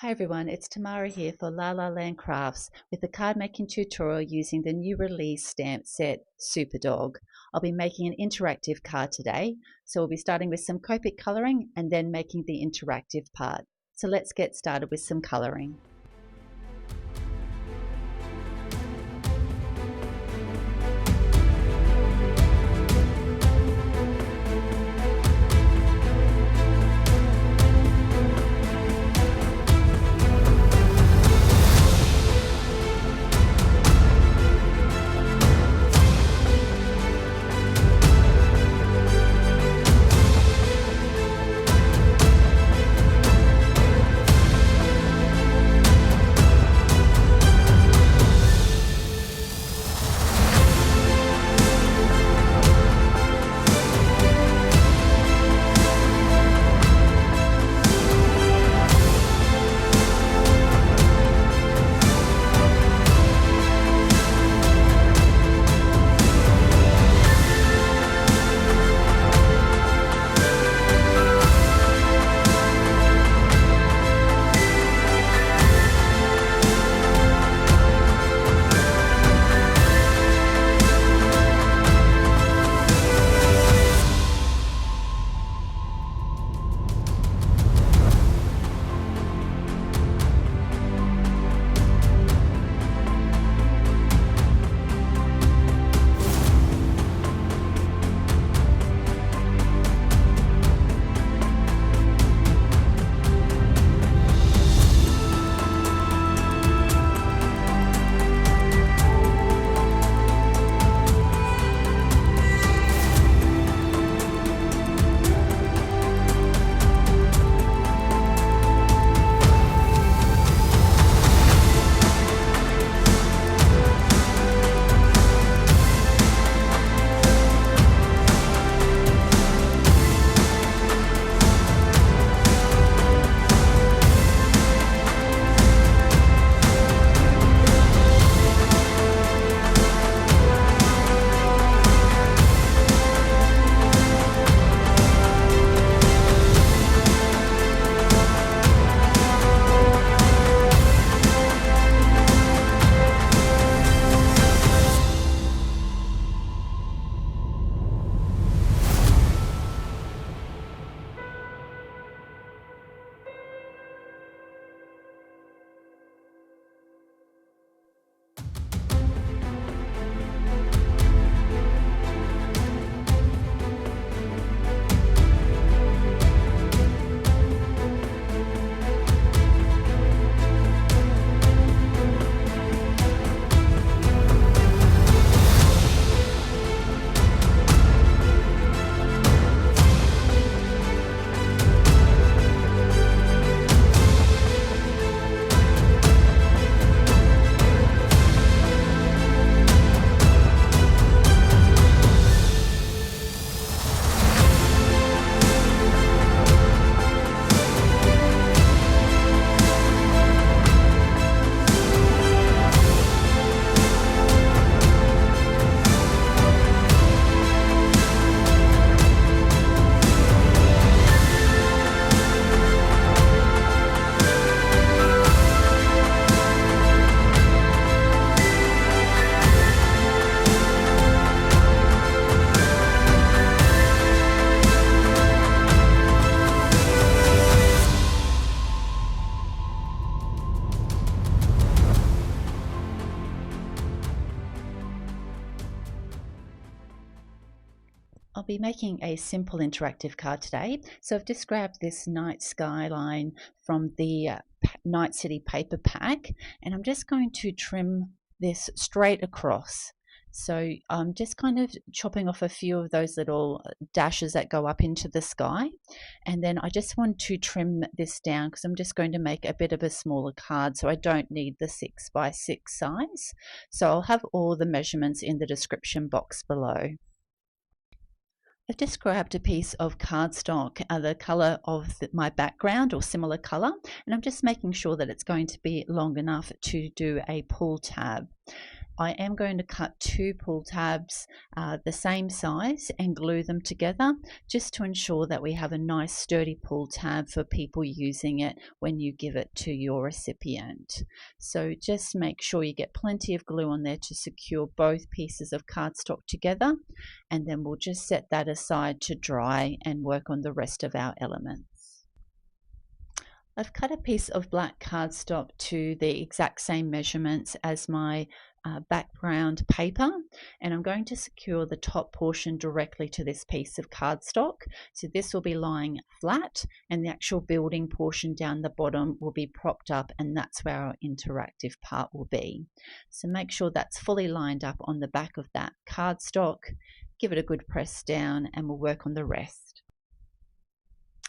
Hi everyone, it's Tamara here for lalalandcrafts with the card making tutorial using the new release stamp set Super Dawg. I'll be making an interactive card today, so we'll be starting with some COPIC colouring and then making the interactive part. So let's get started with some colouring. I'll be making a simple interactive card today. So I've just grabbed this night skyline from the Night City paper pack, and I'm just going to trim this straight across. So I'm just kind of chopping off a few of those little dashes that go up into the sky. And then I just want to trim this down because I'm just going to make a bit of a smaller card, so I don't need the 6x6 size. So I'll have all the measurements in the description box below. I've just grabbed a piece of cardstock, the colour of my background or similar colour, and I'm just making sure that it's going to be long enough to do a pull tab. I am going to cut 2 pull tabs the same size and glue them together, just to ensure that we have a nice sturdy pull tab for people using it when you give it to your recipient. So just make sure you get plenty of glue on there to secure both pieces of cardstock together, and then we'll just set that aside to dry and work on the rest of our elements. I've cut a piece of black cardstock to the exact same measurements as my background paper, and I'm going to secure the top portion directly to this piece of cardstock. So this will be lying flat, and the actual building portion down the bottom will be propped up, and that's where our interactive part will be. So make sure that's fully lined up on the back of that cardstock. Give it a good press down, and we'll work on the rest.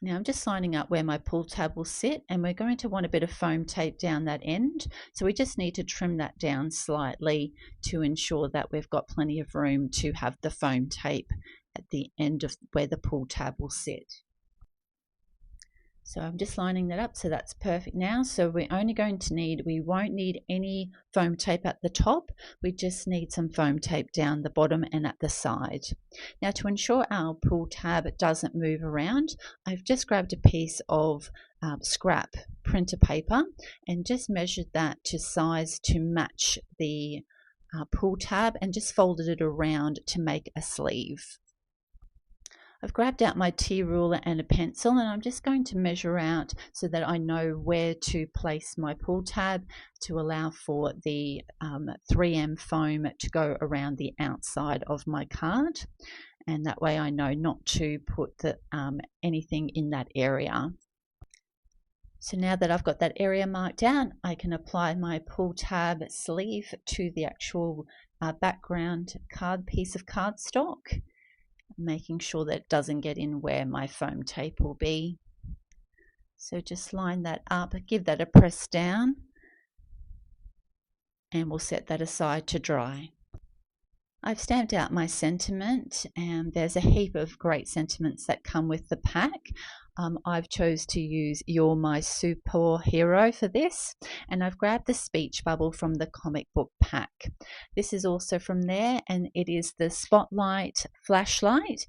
Now I'm just lining up where my pull tab will sit, and we're going to want a bit of foam tape down that end. So we just need to trim that down slightly to ensure that we've got plenty of room to have the foam tape at the end of where the pull tab will sit. So I'm just lining that up, so that's perfect now. So we're only going to need, we won't need any foam tape at the top, we just need some foam tape down the bottom and at the side. Now to ensure our pull tab doesn't move around, I've just grabbed a piece of scrap printer paper and just measured that to size to match the pull tab, and just folded it around to make a sleeve. I've grabbed out my T-ruler and a pencil, and I'm just going to measure out so that I know where to place my pull tab to allow for the 3M foam to go around the outside of my card, and that way I know not to put anything in that area. So now that I've got that area marked out, I can apply my pull tab sleeve to the actual background card piece of cardstock, making sure that it doesn't get in where my foam tape will be. So just line that up, give that a press down, and we'll set that aside to dry. I've stamped out my sentiment, and there's a heap of great sentiments that come with the pack. I've chose to use "You're My Superhero" for this, and I've grabbed the speech bubble from the comic book pack. This is also from there, and it is the spotlight flashlight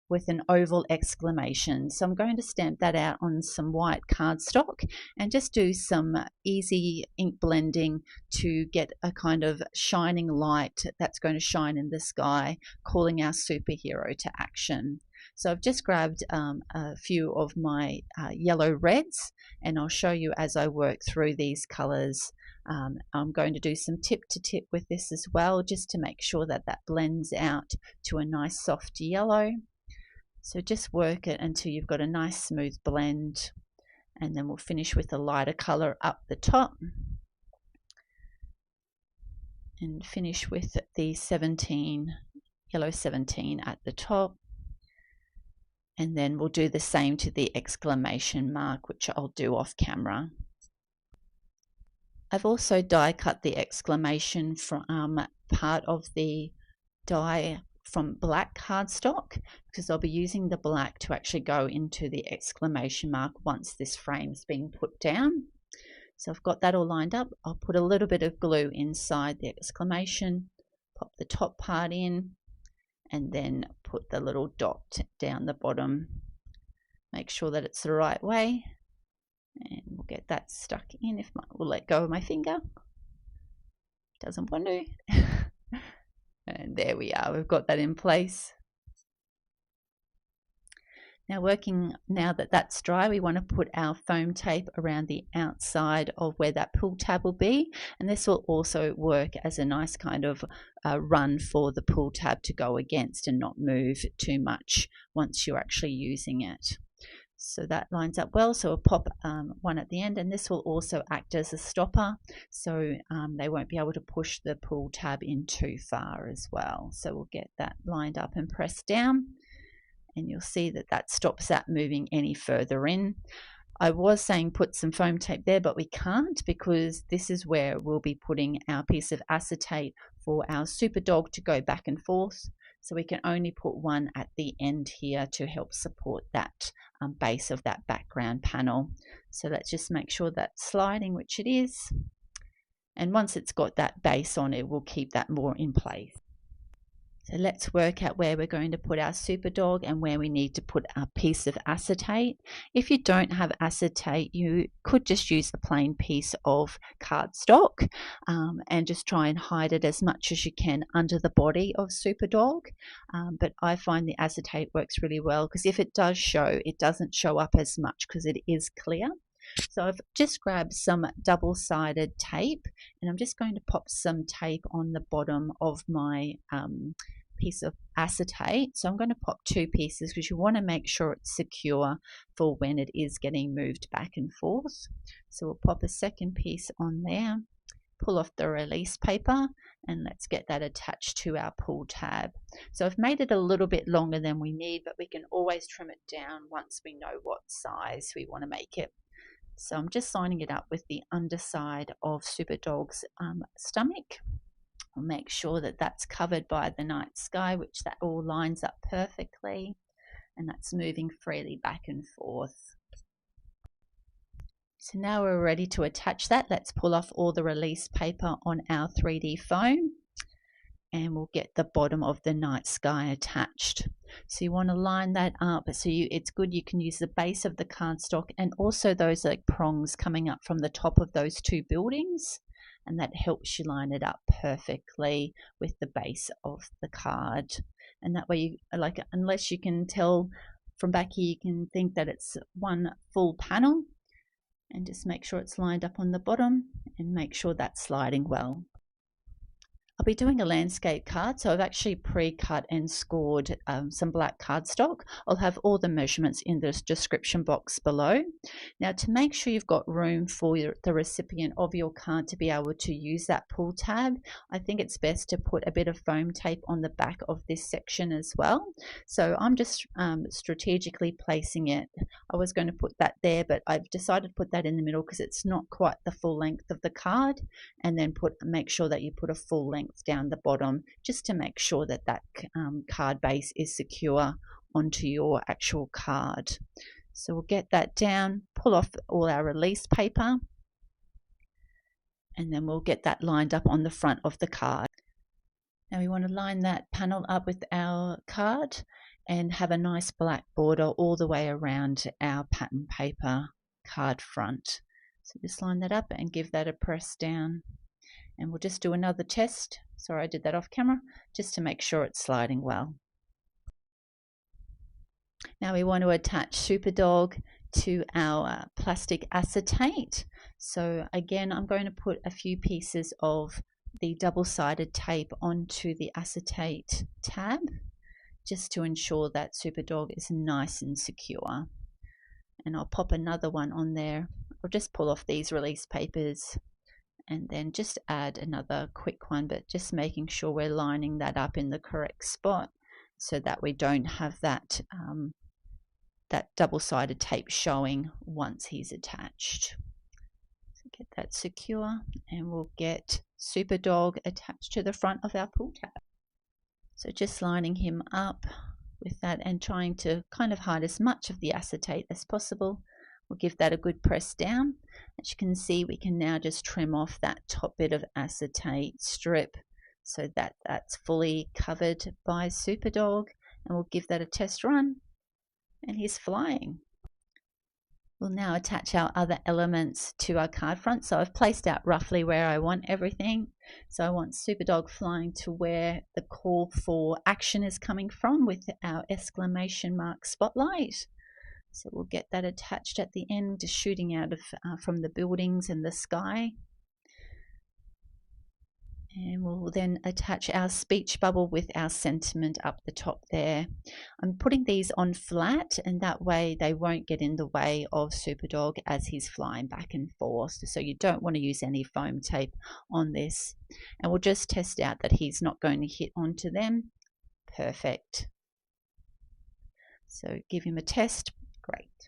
with an oval exclamation. So I'm going to stamp that out on some white cardstock and just do some easy ink blending to get a kind of shining light that's going to shine in the sky, calling our superhero to action. So I've just grabbed a few of my yellow reds, and I'll show you as I work through these colors. I'm going to do some tip to tip with this as well, just to make sure that that blends out to a nice soft yellow. So just work it until you've got a nice smooth blend, and then we'll finish with a lighter color up the top and finish with the 17, yellow 17 at the top. And then we'll do the same to the exclamation mark, which I'll do off camera. I've also die cut the exclamation from part of the die from black cardstock, because I'll be using the black to actually go into the exclamation mark once this frame's been put down. So I've got that all lined up. I'll put a little bit of glue inside the exclamation, pop the top part in, and then put the little dot down the bottom. Make sure that it's the right way, and we'll get that stuck in. We'll let go of my finger. Doesn't want to. And there we are, we've got that in place. Now now that that's dry, we want to put our foam tape around the outside of where that pull tab will be, and this will also work as a nice kind of run for the pull tab to go against and not move too much once you're actually using it. So that lines up well, so we'll pop one at the end, and this will also act as a stopper, so they won't be able to push the pull tab in too far as well. So we'll get that lined up and pressed down, and you'll see that that stops that moving any further in. I was saying put some foam tape there, but we can't, because this is where we'll be putting our piece of acetate for our Super Dawg to go back and forth. So we can only put one at the end here to help support that base of that background panel. So let's just make sure that's sliding, which it is. And once it's got that base on, it will keep that more in place. So let's work out where we're going to put our Super Dawg and where we need to put a piece of acetate. If you don't have acetate, you could just use a plain piece of cardstock and just try and hide it as much as you can under the body of Super Dawg. But I find the acetate works really well, because if it does show, it doesn't show up as much because it is clear. So I've just grabbed some double-sided tape, and I'm just going to pop some tape on the bottom of my piece of acetate. So I'm going to pop 2 pieces because you want to make sure it's secure for when it is getting moved back and forth. So we'll pop a second piece on there, pull off the release paper, and let's get that attached to our pull tab. So I've made it a little bit longer than we need, but we can always trim it down once we know what size we want to make it. So I'm just lining it up with the underside of Super Dawg's stomach. I'll make sure that that's covered by the night sky, which that all lines up perfectly, and that's moving freely back and forth. So now we're ready to attach that. Let's pull off all the release paper on our 3D foam, and we'll get the bottom of the night sky attached. So you want to line that up so it's good. You can use the base of the cardstock and also those like prongs coming up from the top of those 2 buildings, and that helps you line it up perfectly with the base of the card. And that way, unless you can tell from back here, you can think that it's one full panel, and just make sure it's lined up on the bottom and make sure that's sliding well. I'll be doing a landscape card, so I've actually pre-cut and scored some black cardstock. I'll have all the measurements in the description box below. Now, to make sure you've got room for the recipient of your card to be able to use that pull tab, I think it's best to put a bit of foam tape on the back of this section as well. So I'm just strategically placing it. I was going to put that there, but I've decided to put that in the middle because it's not quite the full length of the card, and then make sure that you put a full length down the bottom, just to make sure that that card base is secure onto your actual card. So we'll get that down, pull off all our release paper, and then we'll get that lined up on the front of the card. Now we want to line that panel up with our card and have a nice black border all the way around our pattern paper card front. So just line that up and give that a press down. And we'll just do another test. Sorry, I did that off camera, just to make sure it's sliding well. Now we want to attach Super Dawg to our plastic acetate. So again, I'm going to put a few pieces of the double-sided tape onto the acetate tab, just to ensure that Super Dawg is nice and secure. And I'll pop another one on there. I'll just pull off these release papers and then just add another quick one, but just making sure we're lining that up in the correct spot so that we don't have that that double-sided tape showing once he's attached. So get that secure, and we'll get Super Dawg attached to the front of our pull tab. So just lining him up with that and trying to kind of hide as much of the acetate as possible. We'll give that a good press down. As you can see, we can now just trim off that top bit of acetate strip so that that's fully covered by Super Dawg, and we'll give that a test run, and he's flying. We'll now attach our other elements to our card front. So I've placed out roughly where I want everything. So I want Super Dawg flying to where the call for action is coming from with our exclamation mark spotlight. So we'll get that attached at the end, just shooting out of from the buildings and the sky. And we'll then attach our speech bubble with our sentiment up the top there. I'm putting these on flat, and that way they won't get in the way of Super Dawg as he's flying back and forth. So you don't want to use any foam tape on this. And we'll just test out that he's not going to hit onto them. Perfect. So give him a test. Great.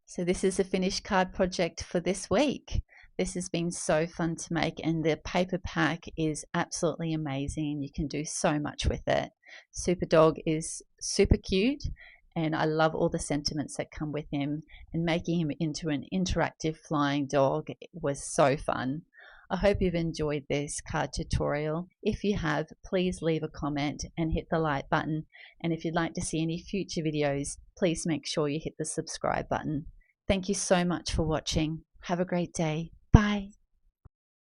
So this is a finished card project for this week. This has been so fun to make, and the paper pack is absolutely amazing. You can do so much with it. Super Dawg is super cute, and I love all the sentiments that come with him, and making him into an interactive flying dog was so fun. I hope you've enjoyed this card tutorial. If you have, please leave a comment and hit the like button. And if you'd like to see any future videos, please make sure you hit the subscribe button. Thank you so much for watching. Have a great day.